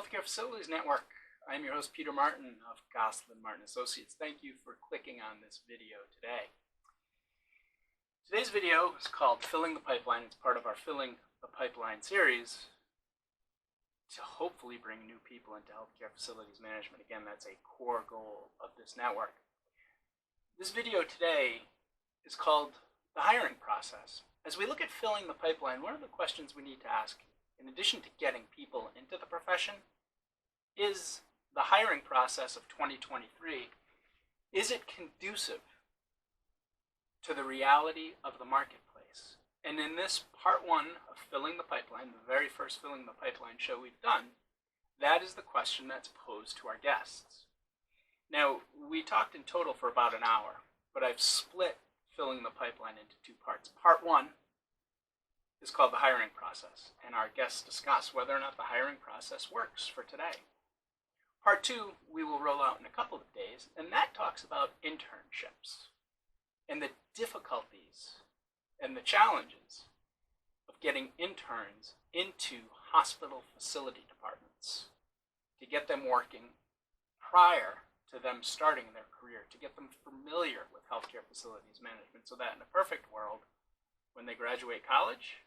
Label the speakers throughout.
Speaker 1: Healthcare Facilities Network. I'm your host, Peter Martin of Goslin Martin Associates. Thank you for clicking on this video today. Today's video is called Filling the Pipeline. It's part of our Filling the Pipeline series to hopefully bring new people into healthcare facilities management. Again, that's a core goal of this network. This video today is called the hiring process. As we look at filling the pipeline, one of the questions we need to ask, in addition to getting people into the profession, is the hiring process of 2023, is it conducive to the reality of the marketplace? And in this part one of Filling the Pipeline, the very first Filling the Pipeline show we've done, that is the question that's posed to our guests. Now, we talked in total for about an hour, but I've split Filling the Pipeline into two parts. Part one is called the hiring process, and our guests discuss whether or not the hiring process works for today. Part two, we will roll out in a couple of days, and that talks about internships and the difficulties and the challenges of getting interns into hospital facility departments, to get them working prior to them starting their career, to get them familiar with healthcare facilities management, so that in a perfect world, when they graduate college,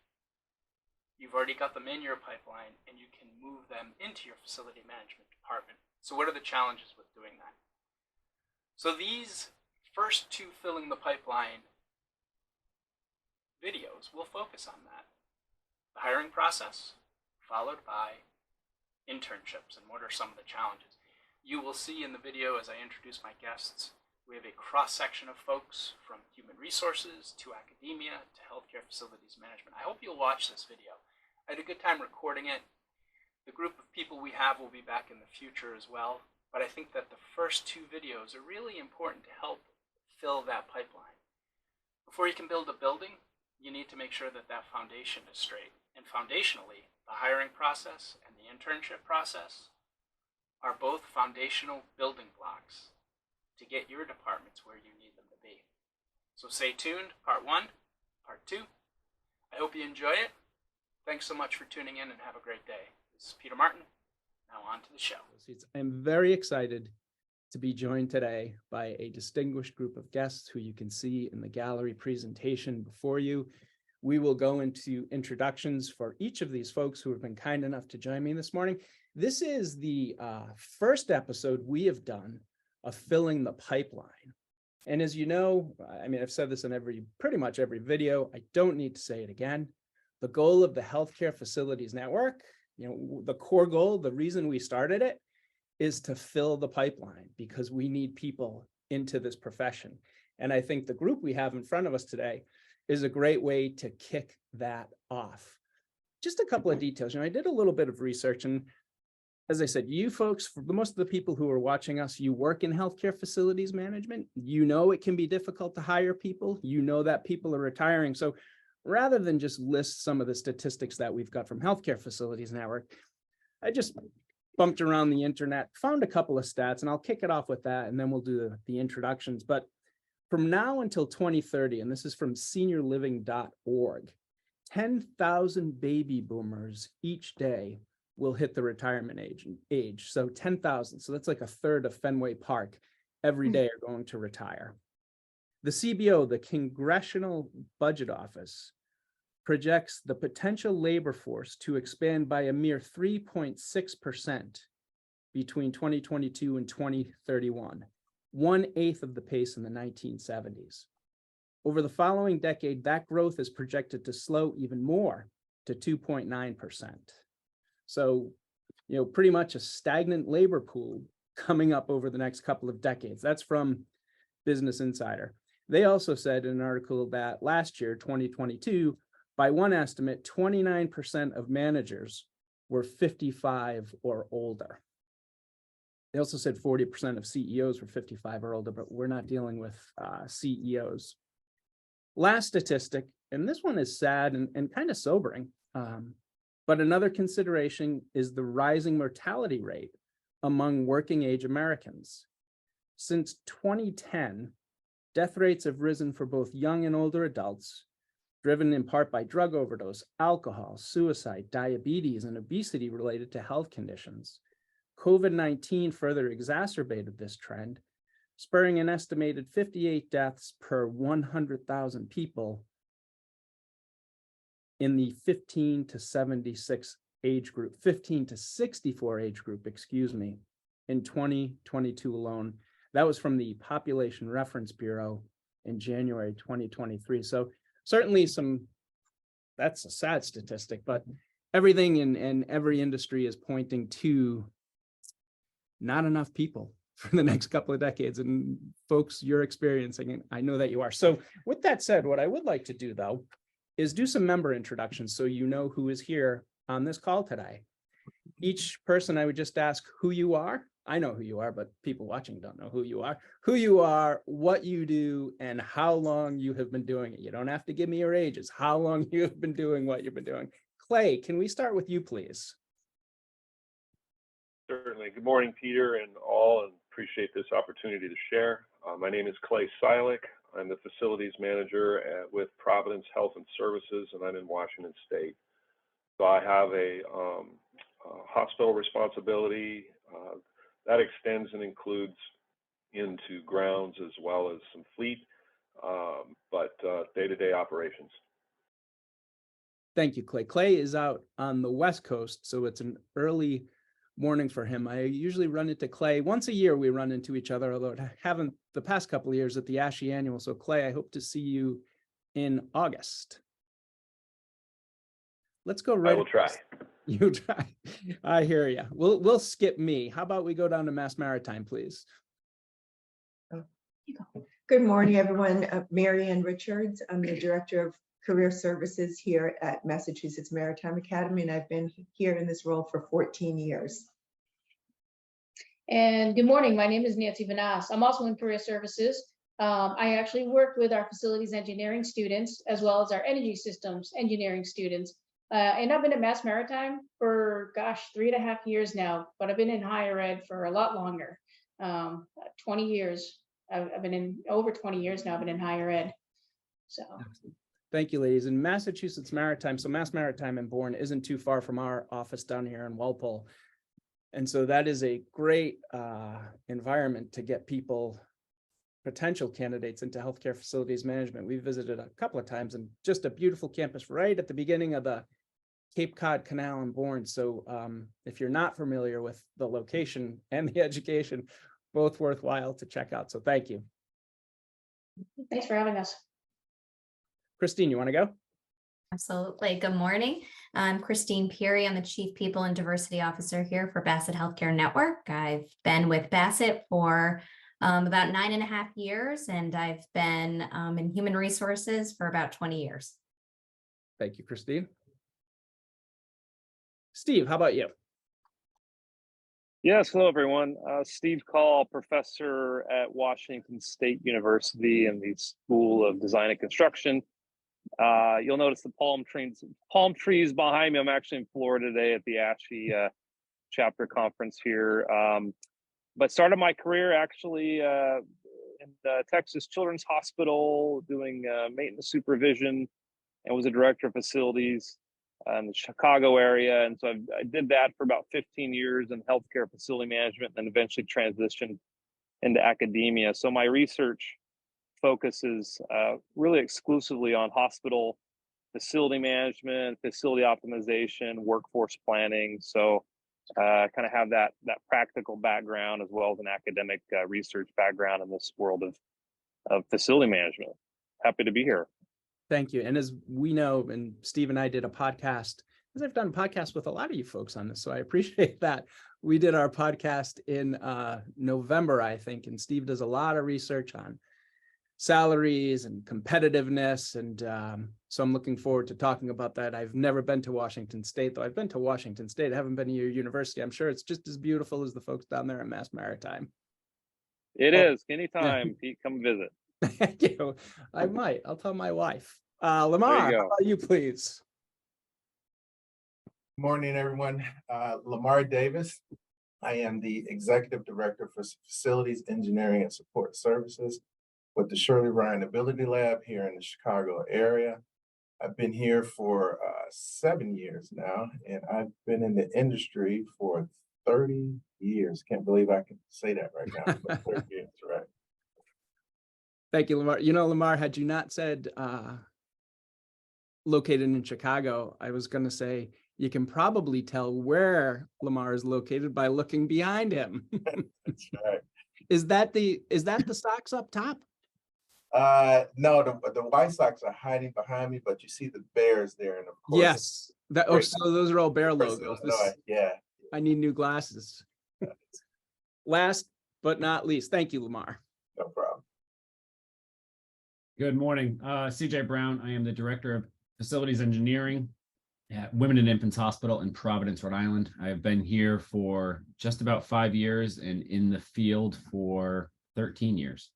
Speaker 1: you've already got them in your pipeline and you can move them into your facility management department. So what are the challenges with doing that? So these first two Filling the Pipeline videos will focus on that. The hiring process, followed by internships, and what are some of the challenges. You will see in the video as I introduce my guests, we have a cross-section of folks from human resources to academia to healthcare facilities management. I hope you'll watch this video. I had a good time recording it. The group of people we have will be back in the future as well, but I think that the first two videos are really important to help fill that pipeline. Before you can build a building, you need to make sure that that foundation is straight. And foundationally, the hiring process and the internship process are both foundational building blocks to get your departments where you need them to be. So stay tuned, part one, part two. I hope you enjoy it. Thanks so much for tuning in and have a great day. This is Peter Martin. Now on to the show.
Speaker 2: I'm very excited to be joined today by a distinguished group of guests who you can see in the gallery presentation before you. We will go into introductions for each of these folks who have been kind enough to join me this morning. This is the first episode we have done of Filling the Pipeline. And as you know, I mean, I've said this in pretty much every video. I don't need to say it again. The goal of the Healthcare Facilities Network, the core goal, the reason we started it, is to fill the pipeline because we need people into this profession. And I think the group we have in front of us today is a great way to kick that off. Just a couple of details. I did a little bit of research, and as I said, you folks, for most of the people who are watching us, you work in healthcare facilities management. You know it can be difficult to hire people. You know that people are retiring. So rather than just list some of the statistics that we've got from Healthcare Facilities Network, I just bumped around the internet, found a couple of stats, and I'll kick it off with that, and then we'll do the introductions. But from now until 2030, and this is from seniorliving.org, 10,000 baby boomers each day will hit the retirement age. So 10,000. So that's like a third of Fenway Park every day are going to retire. The CBO, the Congressional Budget Office, projects the potential labor force to expand by a mere 3.6% between 2022 and 2031, 1/8 of the pace in the 1970s. Over the following decade, that growth is projected to slow even more to 2.9%. So, pretty much a stagnant labor pool coming up over the next couple of decades. That's from Business Insider. They also said in an article that last year, 2022, by one estimate, 29% of managers were 55 or older. They also said 40% of CEOs were 55 or older, but we're not dealing with CEOs. Last statistic, and this one is sad and kind of sobering, but another consideration is the rising mortality rate among working age Americans. Since 2010, death rates have risen for both young and older adults driven in part by drug overdose, alcohol, suicide, diabetes, and obesity related to health conditions. COVID-19 further exacerbated this trend, spurring an estimated 58 deaths per 100,000 people in the 15 to 76 age group, 15 to 64 age group, excuse me, in 2022 alone. That was from the Population Reference Bureau in January 2023. So certainly that's a sad statistic, but everything in every industry is pointing to not enough people for the next couple of decades. And folks, you're experiencing it. I know that you are. So with that said, what I would like to do though, is do some member introductions so you know who is here on this call today. Each person, I would just ask who you are. I know who you are, but people watching don't know who you are, what you do, and how long you have been doing it. You don't have to give me your ages, how long you have been doing what you've been doing. Clay, can we start with you, please?
Speaker 3: Certainly. Good morning, Peter and all, and appreciate this opportunity to share. My name is Clay Silik. I'm the facilities manager with Providence Health and Services, and I'm in Washington State. So I have a hospital responsibility that extends and includes into grounds as well as some fleet, but day-to-day operations.
Speaker 2: Thank you, Clay. Clay is out on the West Coast, so it's an early morning for him. I usually run into Clay once a year. We run into each other, although I haven't the past couple of years at the ASHE annual. So Clay, I hope to see you in August. Let's go right.
Speaker 3: I will try.
Speaker 2: You try. I hear you. We'll skip me. How about we go down to Mass Maritime, please?
Speaker 4: Good morning, everyone. Mary Ann Richards. I'm the Director of Career Services here at Massachusetts Maritime Academy, and I've been here in this role for 14 years.
Speaker 5: And good morning, my name is Nancy Vanas. I'm also in Career Services. I actually worked with our facilities engineering students as well as our energy systems engineering students. And I've been at Mass Maritime for, 3.5 years now, but I've been in higher ed for a lot longer, 20 years. I've been in over 20 years now, I've been in higher ed. So.
Speaker 2: Thank you, ladies. In Massachusetts Maritime, so Mass Maritime and Bourne isn't too far from our office down here in Walpole. And so that is a great environment to get people, potential candidates into healthcare facilities management. We visited a couple of times and just a beautiful campus right at the beginning of the Cape Cod Canal in Bourne. So if you're not familiar with the location and the education, both worthwhile to check out. So thank you.
Speaker 5: Thanks for having us.
Speaker 2: Christine, you want to go?
Speaker 6: Absolutely. Good morning. I'm Christine Peary. I'm the Chief People and Diversity Officer here for Bassett Healthcare Network. I've been with Bassett for about 9.5 years, and I've been in human resources for about 20 years.
Speaker 2: Thank you, Christine. Steve, how about you?
Speaker 7: Yes, hello everyone. Steve Call, professor at Washington State University in the School of Design and Construction. You'll notice the palm trees behind me. I'm actually in Florida today at the ASHE chapter conference here. But started my career actually in Texas Children's Hospital doing maintenance supervision, and was a director of facilities in the Chicago area. And so I did that for about 15 years in healthcare facility management, and then eventually transitioned into academia. So my research focuses really exclusively on hospital facility management, facility optimization, workforce planning. So kind of have that practical background as well as an academic research background in this world of facility management. Happy to be here.
Speaker 2: Thank you. And as we know, and Steve and I did a podcast, as I've done podcasts with a lot of you folks on this, so I appreciate that. We did our podcast in November, I think, and Steve does a lot of research on salaries and competitiveness. And so I'm looking forward to talking about that. I've never been to Washington State, though. I've been to Washington State. I haven't been to your university. I'm sure it's just as beautiful as the folks down there at Mass Maritime.
Speaker 7: It is. Anytime, Pete, come visit.
Speaker 2: Thank you. I might. I'll tell my wife. Lamar, how about you, please?
Speaker 8: Morning, everyone. Lamar Davis. I am the Executive Director for Facilities Engineering and Support Services with the Shirley Ryan Ability Lab here in the Chicago area. I've been here for 7 years now, and I've been in the industry for 30 years. Can't believe I can say that right now. But 30 years, right?
Speaker 2: Thank you, Lamar. You know, Lamar, had you not said located in Chicago, I was going to say you can probably tell where Lamar is located by looking behind him.
Speaker 8: That's right.
Speaker 2: Is that the Sox up top?
Speaker 8: No, the White Sox are hiding behind me, but you see the Bears there, and of course,
Speaker 2: Yes. So those are all Bear logos.
Speaker 8: Yeah.
Speaker 2: I need new glasses. Last but not least, thank you, Lamar.
Speaker 8: No problem.
Speaker 9: Good morning, CJ Brown. I am the Director of Facilities Engineering at Women and Infants Hospital in Providence, Rhode Island. I have been here for just about 5 years and in the field for 13 years.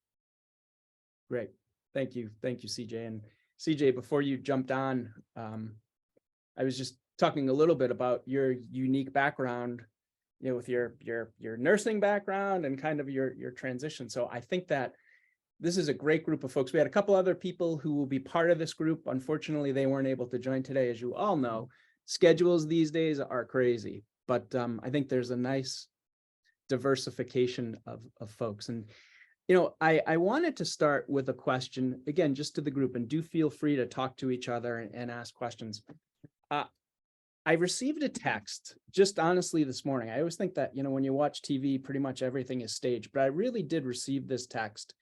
Speaker 2: Great. Thank you. Thank you, CJ. And CJ, before you jumped on, I was just talking a little bit about your unique background, you know, with your nursing background and kind of your transition. So I think that this is a great group of folks. We had a couple other people who will be part of this group. Unfortunately, they weren't able to join today. As you all know, schedules these days are crazy, but I think there's a nice diversification of folks. And, you know, I wanted to start with a question, again, just to the group, and do feel free to talk to each other and ask questions. I received a text just honestly this morning. I always think that, you know, when you watch TV, pretty much everything is staged, but I really did receive this text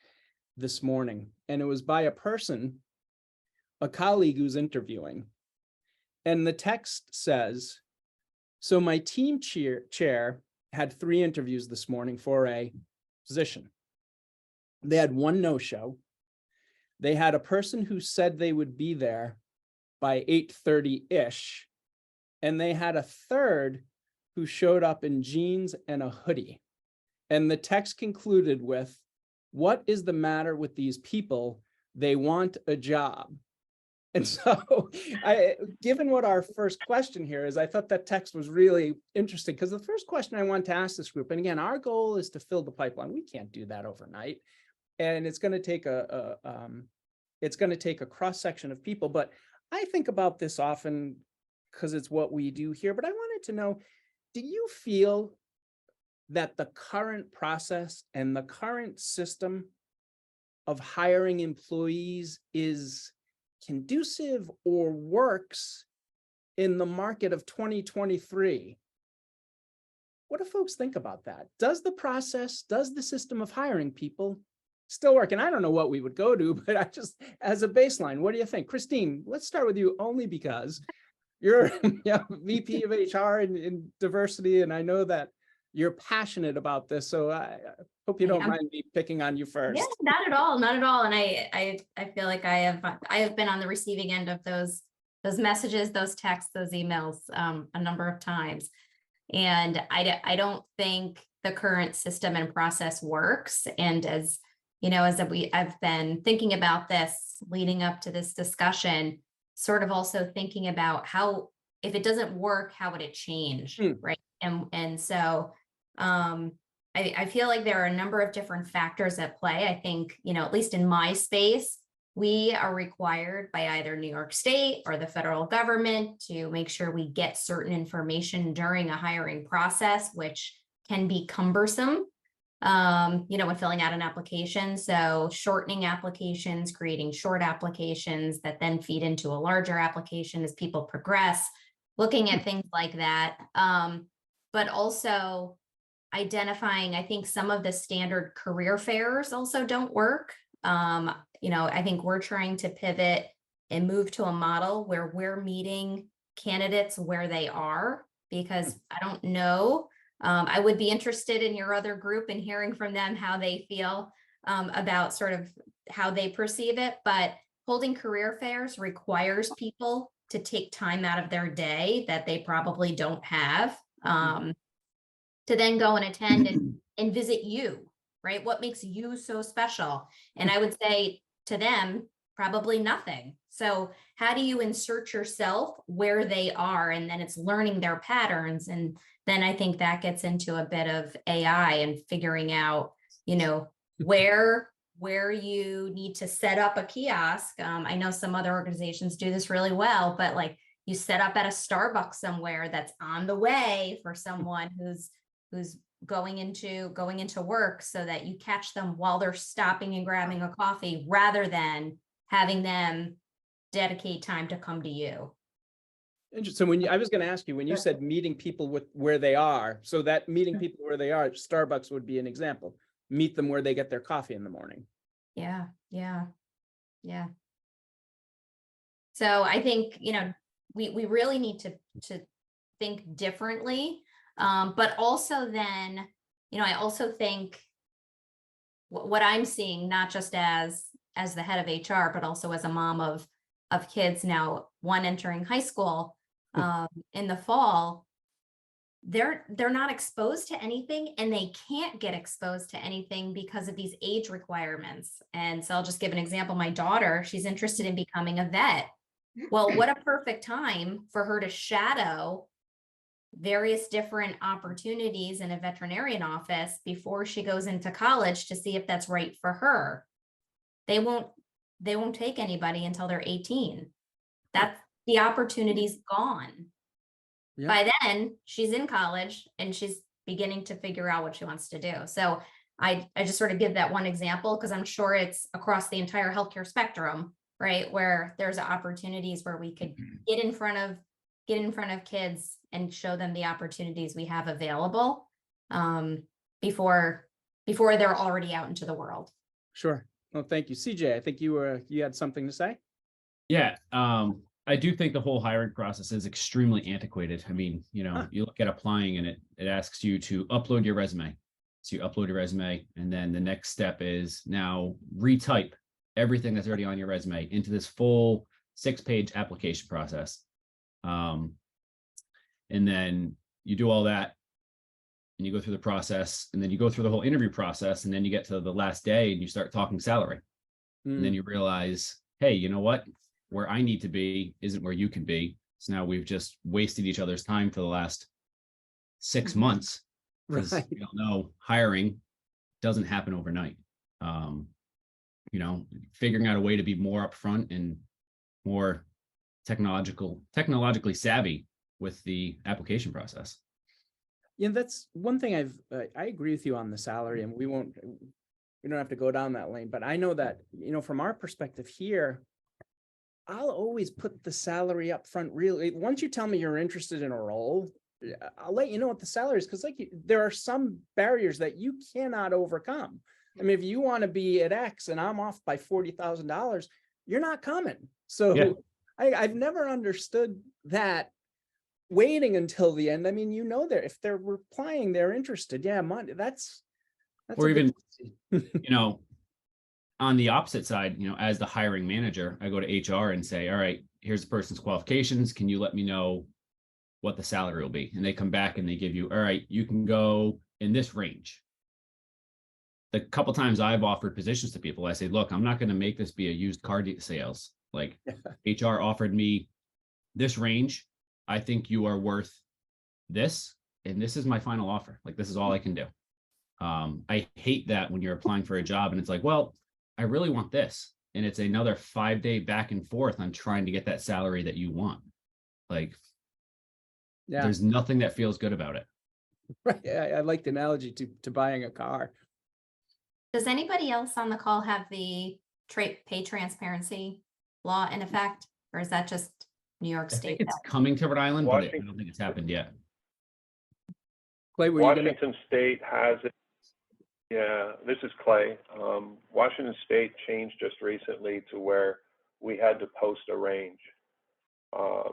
Speaker 2: this morning, and it was by a person, a colleague who's interviewing. And the text says, so my team chair had 3 interviews this morning for a position. They had 1 no-show. They had a person who said they would be there by 8:30-ish. And they had a third who showed up in jeans and a hoodie. And the text concluded with, what is the matter with these people? They want a job. And so given what our first question here is, I thought that text was really interesting, because the first question I want to ask this group, and again, our goal is to fill the pipeline. We can't do that overnight. And it's going to take a cross section of people. But I think about this often because it's what we do here. But I wanted to know, do you feel that the current process and the current system of hiring employees is conducive or works in the market of 2023? What do folks think about that? Does the system of hiring people still work? And I don't know what we would go to, but I just, as a baseline, what do you think? Christine, let's start with you, only because you're VP of HR and diversity, and I know that you're passionate about this. So I hope you don't mind me picking on you first.
Speaker 6: Yeah, not at all, not at all. And I feel like I have been on the receiving end of those messages, those texts, those emails a number of times. And I don't think the current system and process works. And as you know, I've been thinking about this leading up to this discussion, sort of also thinking about how, if it doesn't work, how would it change, right? And so I feel like there are a number of different factors at play. I think, you know, at least in my space, we are required by either New York State or the federal government to make sure we get certain information during a hiring process, which can be cumbersome, you know, when filling out an application. So shortening applications, creating short applications that then feed into a larger application as people progress, looking at things like that. But also identifying, I think some of the standard career fairs also don't work. You know, I think we're trying to pivot and move to a model where we're meeting candidates where they are, because I don't know. I would be interested in your other group and hearing from them how they feel about sort of how they perceive it. But holding career fairs requires people to take time out of their day that they probably don't have, to then go and attend and visit you, right? What makes you so special? And I would say to them, probably nothing. So how do you insert yourself where they are? And then it's learning their patterns. And then I think that gets into a bit of AI and figuring out, you know, where where you need to set up a kiosk. I know some other organizations do this really well, but like you set up at a Starbucks somewhere that's on the way for someone who's going into work, so that you catch them while they're stopping and grabbing a coffee, rather than having them dedicate time to come to you.
Speaker 2: Interesting. When I was going to ask you, when you said meeting people with where they are, so that meeting people where they are, Starbucks would be an example. Meet them where they get their coffee in the morning.
Speaker 6: Yeah. So I think, we really need to think differently. But also then, I also think what I'm seeing, not just as the head of HR, but also as a mom of kids now, one entering high school in the fall, they're not exposed to anything, and they can't get exposed to anything because of these age requirements. And so I'll just give an example. My daughter, she's interested in becoming a vet. Well, what a perfect time for her to shadow various different opportunities in a veterinarian office before she goes into college, to see if that's right for her. They won't take anybody until they're 18. That's the opportunity's gone. Yeah. By then she's in college and she's beginning to figure out what she wants to do. So I just sort of give that one example, because I'm sure it's across the entire healthcare spectrum, right? Where there's opportunities where we could get in front of kids and show them the opportunities we have available before they're already out into the world.
Speaker 2: Sure. Well, thank you. CJ, I think you had something to say.
Speaker 9: Yeah. I do think the whole hiring process is extremely antiquated. I mean, you look at applying and it asks you to upload your resume. So you upload your resume, and then the next step is now retype everything that's already on your resume into this full 6-page application process. And then you do all that, and you go through the process, and then you go through the whole interview process, and then you get to the last day and you start talking salary. And then you realize, hey, you know what? Where I need to be isn't where you can be. So now we've just wasted each other's time for the last 6 months, because you don't know, hiring doesn't happen overnight. Figuring out a way to be more upfront and more technologically savvy with the application process.
Speaker 2: Yeah, that's one thing I agree with you on the salary, and we don't have to go down that lane, but I know that, from our perspective here, I'll always put the salary up front. Really, once you tell me you're interested in a role, I'll let you know what the salary is, because there are some barriers that you cannot overcome. I mean, if you want to be at X and I'm off by $40,000, you're not coming. So yeah. I've never understood that waiting until the end. I mean, if they're replying, they're interested. Yeah, money. That's
Speaker 9: or even, on the opposite side, as the hiring manager, I go to HR and say, all right, here's the person's qualifications. Can you let me know what the salary will be? And they come back and they give you, all right, you can go in this range. The couple times I've offered positions to people, I say, look, I'm not going to make this be a used car sales. Like HR offered me this range. I think you are worth this, and this is my final offer. Like, this is all I can do. I hate that when you're applying for a job and it's like, well, I really want this. And it's another 5-day back and forth on trying to get that salary that you want. Like, there's nothing that feels good about it.
Speaker 2: Right. I like the analogy to buying a car.
Speaker 6: Does anybody else on the call have the pay transparency law in effect, or is that just New York State?
Speaker 9: I think it's coming to Rhode Island, but I don't think it's happened yet.
Speaker 2: Clay,
Speaker 3: Washington State has it. Yeah, this is Clay. Washington State changed just recently to where we had to post a range. I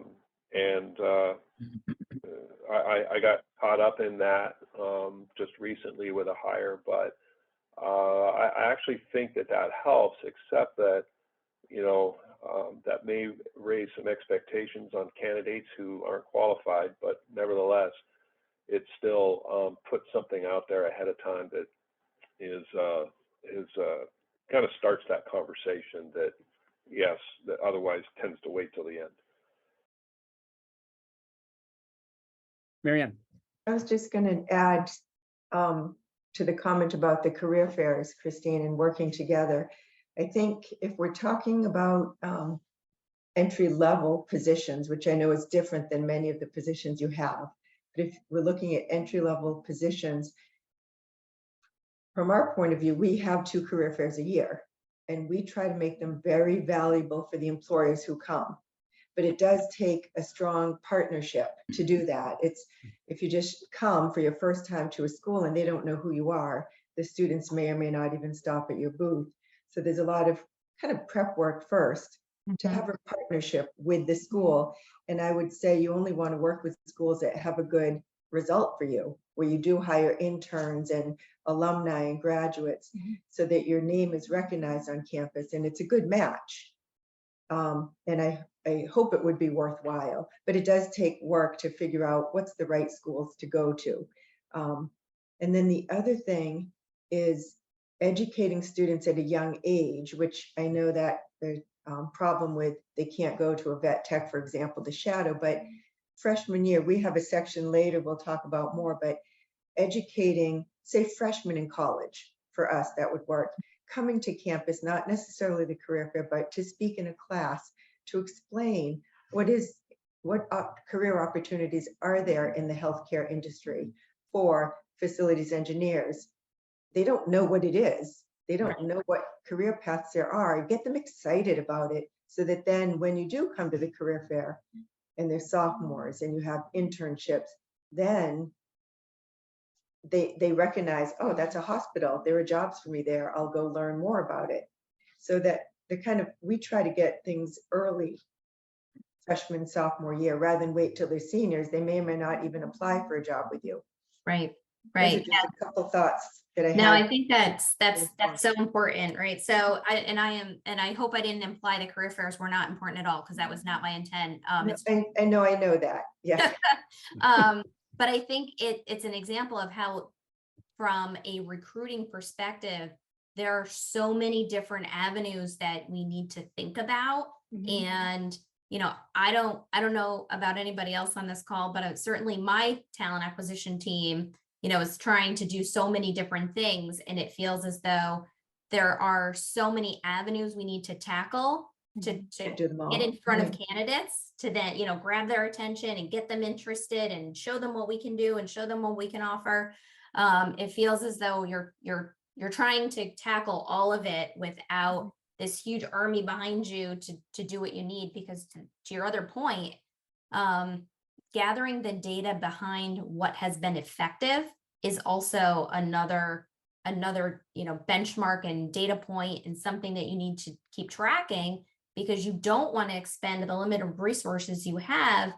Speaker 3: got caught up in that just recently with a hire, but I actually think that helps, except that, that may raise some expectations on candidates who aren't qualified, but nevertheless, it still puts something out there ahead of time that is kind of starts that conversation that otherwise tends to wait till the end.
Speaker 2: Marianne.
Speaker 4: I was just going to add, to the comment about the career fairs, Christine, and working together, I think if we're talking about entry-level positions, which I know is different than many of the positions you have, but if we're looking at entry-level positions, from our point of view, we have 2 career fairs a year, and we try to make them very valuable for the employers who come. But it does take a strong partnership to do that. It's if you just come for your first time to a school and they don't know who you are, the students may or may not even stop at your booth. So there's a lot of kind of prep work first to have a partnership with the school. And I would say you only want to work with schools that have a good result for you, where you do hire interns and alumni and graduates, so that your name is recognized on campus and it's a good match. And I hope it would be worthwhile, but it does take work to figure out what's the right schools to go to. And then the other thing is educating students at a young age, which I know that there's problem with, they can't go to a vet tech, for example, to shadow, but freshman year, we have a section later we'll talk about more, but educating, say, freshmen in college, for us, that would work. Coming to campus, not necessarily the career fair, but to speak in a class, to explain what career opportunities are there in the healthcare industry for facilities engineers. They don't know what it is. They don't know what career paths there are. Get them excited about it so that then when you do come to the career fair and they're sophomores and you have internships, then they recognize, oh, that's a hospital. There are jobs for me there. I'll go learn more about it. So that we try to get things early, freshman, sophomore year, rather than wait till they're seniors. They may or may not even apply for a job with you.
Speaker 6: Right.
Speaker 4: Those are just a couple thoughts that I
Speaker 6: No,
Speaker 4: had.
Speaker 6: I think that's so important, right? So I hope I didn't imply the career fairs were not important at all, because that was not my intent.
Speaker 4: I know that. Yeah.
Speaker 6: But I think it's an example of how, from a recruiting perspective, there are so many different avenues that we need to think about. And I don't know about anybody else on this call, but certainly my talent acquisition team, is trying to do so many different things, and it feels as though there are so many avenues we need to tackle to get in front of candidates, to then, grab their attention and get them interested and show them what we can do and show them what we can offer. It feels as though you're trying to tackle all of it without this huge army behind you to do what you need, because to your other point, gathering the data behind what has been effective is also another benchmark and data point, and something that you need to keep tracking, because you don't want to expend the limited resources you have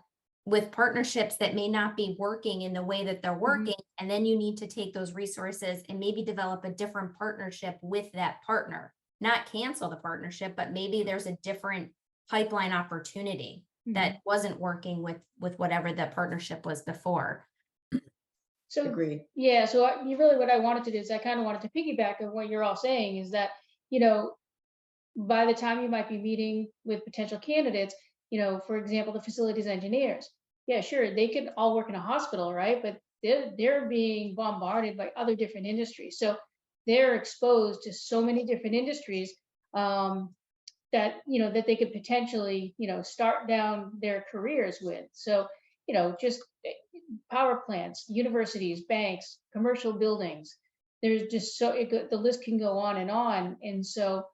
Speaker 6: with partnerships that may not be working in the way that they're working. And then you need to take those resources and maybe develop a different partnership with that partner, not cancel the partnership, but maybe there's a different pipeline opportunity that wasn't working with whatever the partnership was before.
Speaker 5: So
Speaker 4: agreed.
Speaker 5: Yeah, so what I wanted to do is I kind of wanted to piggyback on what you're all saying, is that, by the time you might be meeting with potential candidates, for example, the facilities engineers, yeah, sure, they can all work in a hospital, right? But they're being bombarded by other different industries. So they're exposed to so many different industries that, that they could potentially, start down their careers with. So, just power plants, universities, banks, commercial buildings. There's just the list can go on. And so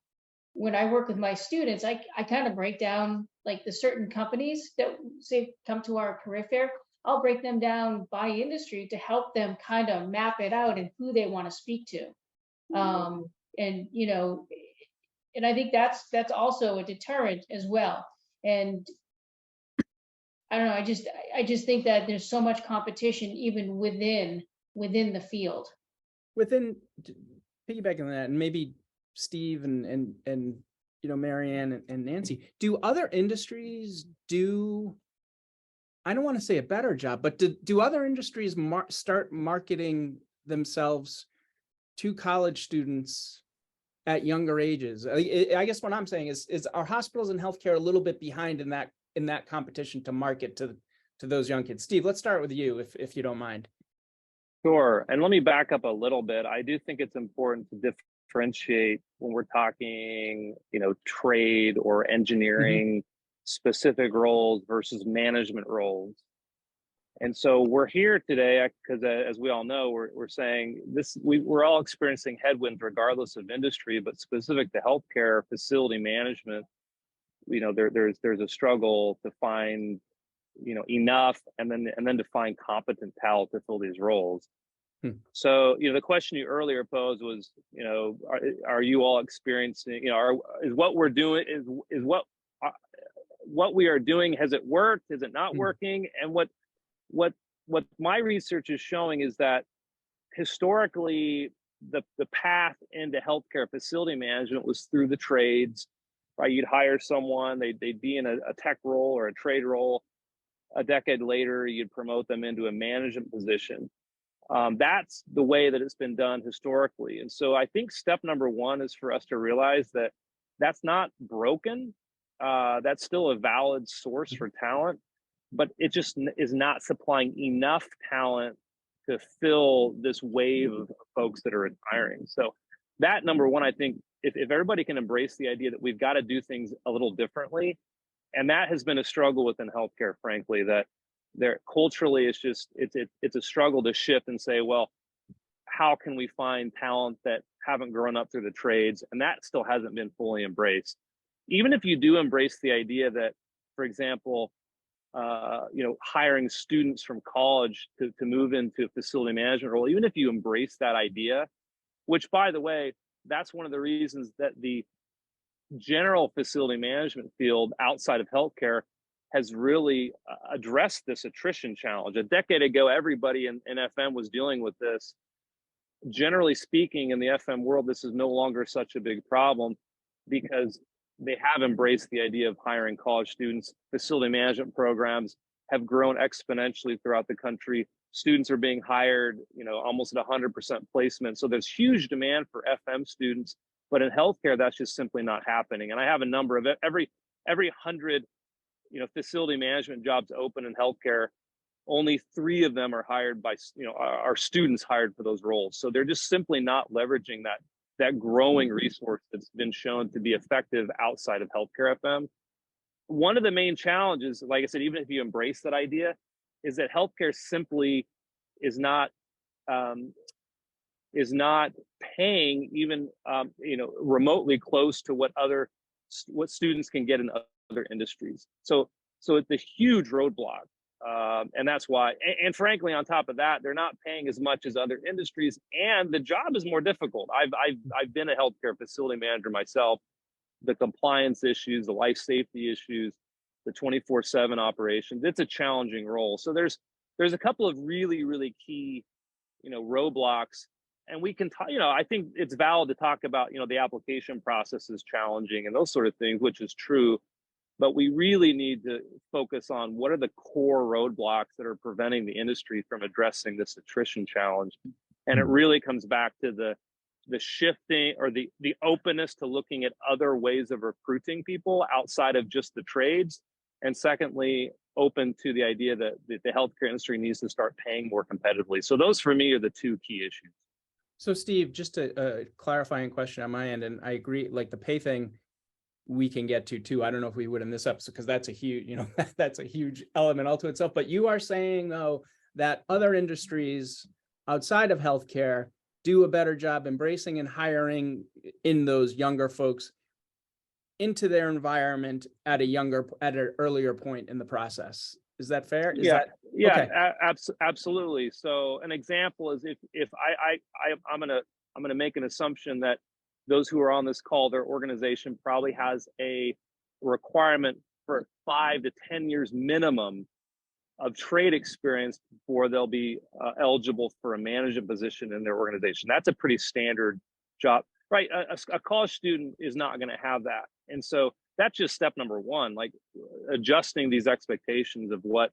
Speaker 5: when I work with my students, I kind of break down like the certain companies that say come to our career fair. I'll break them down by industry to help them kind of map it out and who they want to speak to. And I think that's also a deterrent as well. And I don't know, I just think that there's so much competition even within the field.
Speaker 2: Piggybacking on that, and maybe Steve and Marianne and Nancy, do other industries do, I don't want to say a better job, but do other industries start marketing themselves to college students at younger ages? I guess what I'm saying is our hospitals and healthcare a little bit behind in that competition to market to those young kids? Steve, let's start with you, if you don't mind.
Speaker 7: Sure. And let me back up a little bit. I do think it's important to differentiate when we're talking, trade or engineering specific roles versus management roles. And so we're here today because, as we all know, we're saying this. We're all experiencing headwinds regardless of industry, but specific to healthcare facility management, there's a struggle to find enough and then to find competent talent to fill these roles. So the question you earlier posed was, are you all experiencing, is what we're doing is what we are doing, has it worked, is it not working? And what my research is showing is that historically the path into healthcare facility management was through the trades, right? You'd hire someone, they'd be in a tech role or a trade role. A decade later, you'd promote them into a management position. That's the way that it's been done historically. And so I think step number one is for us to realize that that's not broken. That's still a valid source for talent, but it just is not supplying enough talent to fill this wave of folks that are retiring. So that number one, I think if everybody can embrace the idea that we've got to do things a little differently, and that has been a struggle within healthcare, frankly, that there culturally it's a struggle to shift and say, well, how can we find talent that haven't grown up through the trades? And that still hasn't been fully embraced. Even if you do embrace the idea that, for example, hiring students from college to move into a facility management role, even if you embrace that idea, which, by the way, that's one of the reasons that the general facility management field outside of healthcare has really addressed this attrition challenge. A decade ago, everybody in FM was dealing with this. Generally speaking, in the FM world, this is no longer such a big problem because they have embraced the idea of hiring college students. Facility management programs have grown exponentially throughout the country. Students are being hired, almost at 100% placement. So there's huge demand for FM students, but in healthcare, that's just simply not happening. And I have a number of every 100, facility management jobs open in healthcare, only 3 of them are hired by, are students hired for those roles. So they're just simply not leveraging that growing resource that's been shown to be effective outside of healthcare FM. One of the main challenges, like I said, even if you embrace that idea, is that healthcare simply is not paying even remotely close to what students can get in other industries. So it's a huge roadblock, and that's why. And frankly, on top of that, they're not paying as much as other industries, and the job is more difficult. I've been a healthcare facility manager myself. The compliance issues, the life safety issues, the 24/7 operations. It's a challenging role. So there's a couple of really, really key, roadblocks. And we can, I think it's valid to talk about, the application process is challenging and those sort of things, which is true. But we really need to focus on what are the core roadblocks that are preventing the industry from addressing this attrition challenge. And it really comes back to the shifting or the openness to looking at other ways of recruiting people outside of just the trades. And secondly, open to the idea that the healthcare industry needs to start paying more competitively. So those for me are the 2 key issues.
Speaker 2: So Steve, just a clarifying question on my end, and I agree, like the pay thing we can get to too. I don't know if we would in this episode, because that's a huge, that's a huge element all to itself. But you are saying though, that other industries outside of healthcare do a better job embracing and hiring in those younger folks into their environment at an earlier point in the process. Is that fair? Okay.
Speaker 7: Absolutely. So an example is if I'm gonna make an assumption that those who are on this call, their organization probably has a requirement for 5 to 10 years minimum of trade experience before they'll be eligible for a management position in their organization. That's a pretty standard job, right? A college student is not going to have that. And so that's just step number one, like adjusting these expectations of what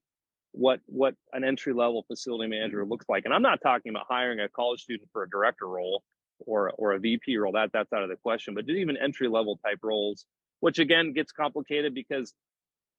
Speaker 7: an entry-level facility manager looks like. And I'm not talking about hiring a college student for a director role or a VP role. That's out of the question, but even entry-level type roles, which again gets complicated because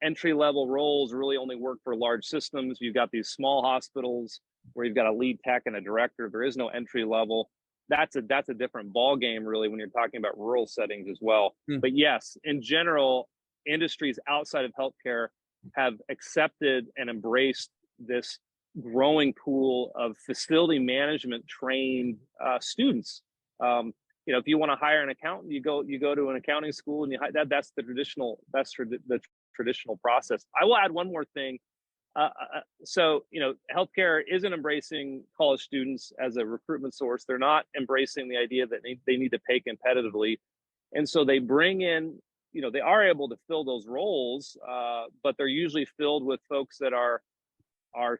Speaker 7: entry-level roles really only work for large systems. You've got these small hospitals where you've got a lead tech and a director. There is no entry level. That's a different ball game, really, when you're talking about rural settings as well. But yes, in general, industries outside of healthcare have accepted and embraced this growing pool of facility management trained students. If you want to hire an accountant, you go to an accounting school, and that's the traditional process. I will add one more thing. Healthcare isn't embracing college students as a recruitment source. They're not embracing the idea that they need to pay competitively. And so they bring in, they are able to fill those roles, but they're usually filled with folks that are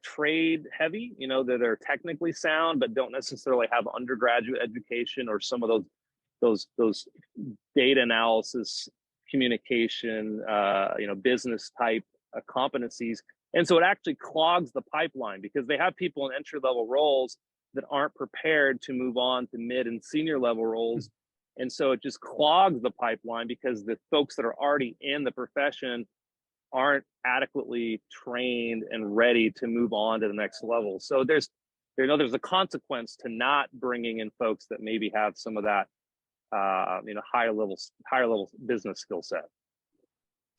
Speaker 7: trade heavy, that are technically sound, but don't necessarily have undergraduate education or some of those data analysis, communication, business type competencies. And so it actually clogs the pipeline because they have people in entry-level roles that aren't prepared to move on to mid and senior level roles. And so it just clogs the pipeline because the folks that are already in the profession aren't adequately trained and ready to move on to the next level. So there's a consequence to not bringing in folks that maybe have some of that, higher level business skill set.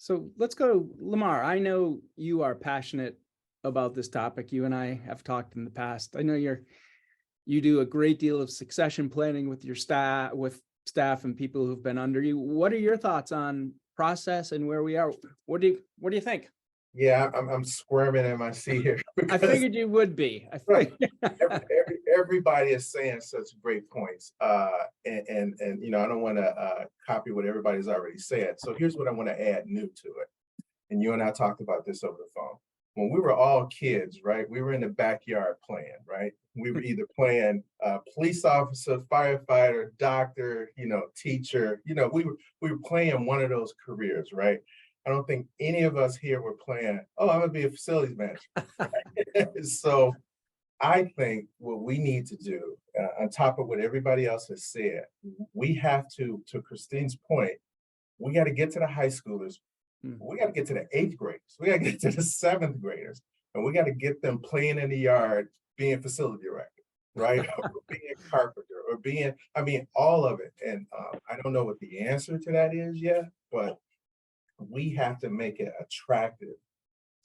Speaker 2: So let's go, Lamar. I know you are passionate about this topic. You and I have talked in the past. I know you do a great deal of succession planning with your staff, and people who've been under you. What are your thoughts on process and where we are? What do you think?
Speaker 8: Yeah, I'm squirming in my seat here.
Speaker 2: I figured you would be.
Speaker 8: Everybody is saying such great points, and I don't want to copy what everybody's already said. So here's what I want to add new to it. And you and I talked about this over the phone. When we were all kids, right? We were in the backyard playing, right? We were either playing police officer, firefighter, doctor, teacher. We were playing one of those careers, right? I don't think any of us here were playing, oh, I'm gonna be a facilities manager. So I think what we need to do, on top of what everybody else has said, we have to Christine's point, we got to get to the high schoolers. We got to get to the 8th graders. We got to get to the 7th graders. And we got to get them playing in the yard, being facility director, right? Or being carpenter, or being, all of it. And I don't know what the answer to that is yet, but we have to make it attractive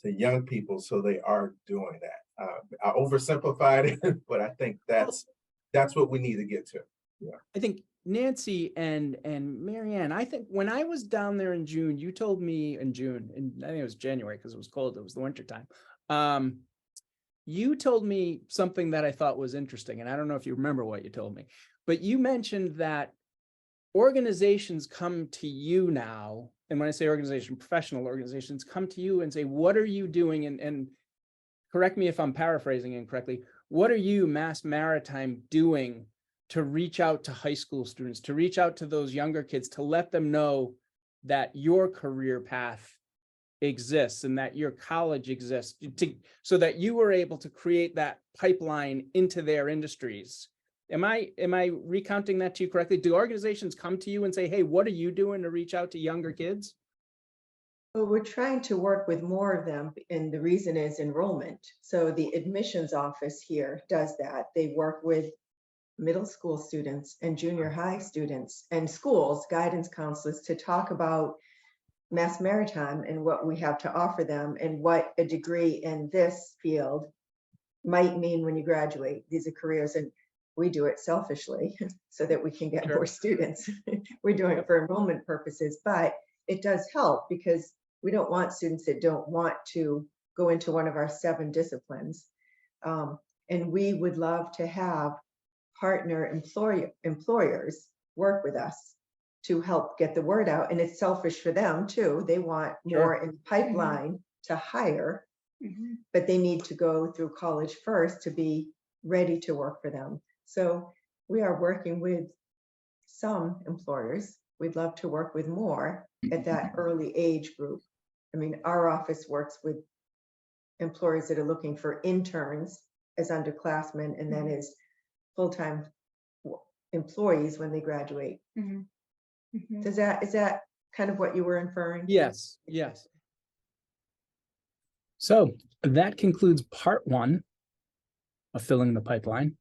Speaker 8: to young people so they are doing that. I oversimplified it, but I think that's what we need to get to. Yeah.
Speaker 2: I think Nancy and Marianne, I think when I was down there in June, you told me in June, and I think it was January because it was cold, it was the winter time. You told me something that I thought was interesting, and I don't know if you remember what you told me, but you mentioned that organizations come to you now, and when I say organization, professional organizations come to you and say, what are you doing? And correct me if I'm paraphrasing incorrectly, what are you, Mass Maritime, doing to reach out to high school students, to reach out to those younger kids, to let them know that your career path exists and that your college exists, so that you were able to create that pipeline into their industries? Am I recounting that to you correctly? Do organizations come to you and say, hey, what are you doing to reach out to younger kids?
Speaker 4: Well, we're trying to work with more of them, and the reason is enrollment. So the admissions office here does that. They work with middle school students and junior high students and schools, guidance counselors, to talk about Mass Maritime and what we have to offer them and what a degree in this field might mean when you graduate. These are careers, and we do it selfishly so that we can get more students. We're doing it for enrollment purposes, but it does help because we don't want students that don't want to go into one of our 7 disciplines. And we would love to have partner employers work with us to help get the word out. And it's selfish for them too. They want more in the pipeline to hire, but they need to go through college first to be ready to work for them. So we are working with some employers. We'd love to work with more at that early age group. Our office works with employers that are looking for interns as underclassmen and then as full-time employees when they graduate. Is that kind of what you were inferring?
Speaker 2: Yes, yes. So that concludes part one of filling the pipeline,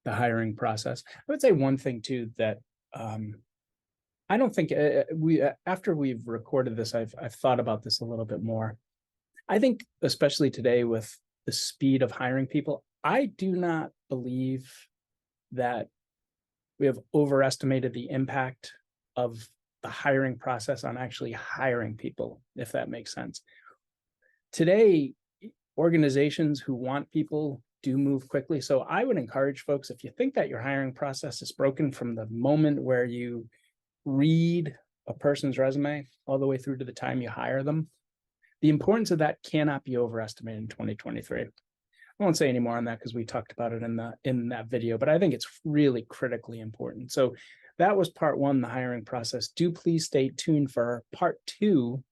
Speaker 2: the hiring process. I would say one thing too that I don't think after we've recorded this, I've thought about this a little bit more. I think especially today with the speed of hiring people, I do not believe that we have overestimated the impact of the hiring process on actually hiring people, if that makes sense. Today, organizations who want people do move quickly. So I would encourage folks, if you think that your hiring process is broken from the moment where you read a person's resume all the way through to the time you hire them, the importance of that cannot be overestimated in 2023. I won't say any more on that because we talked about it in that video, but I think it's really critically important. So that was part one, the hiring process. Do please stay tuned for part two,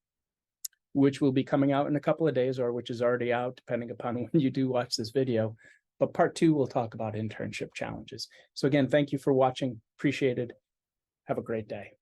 Speaker 2: which will be coming out in a couple of days, or which is already out, depending upon when you do watch this video. But part two, we'll talk about internship challenges. So again, thank you for watching. Appreciate it. Have a great day.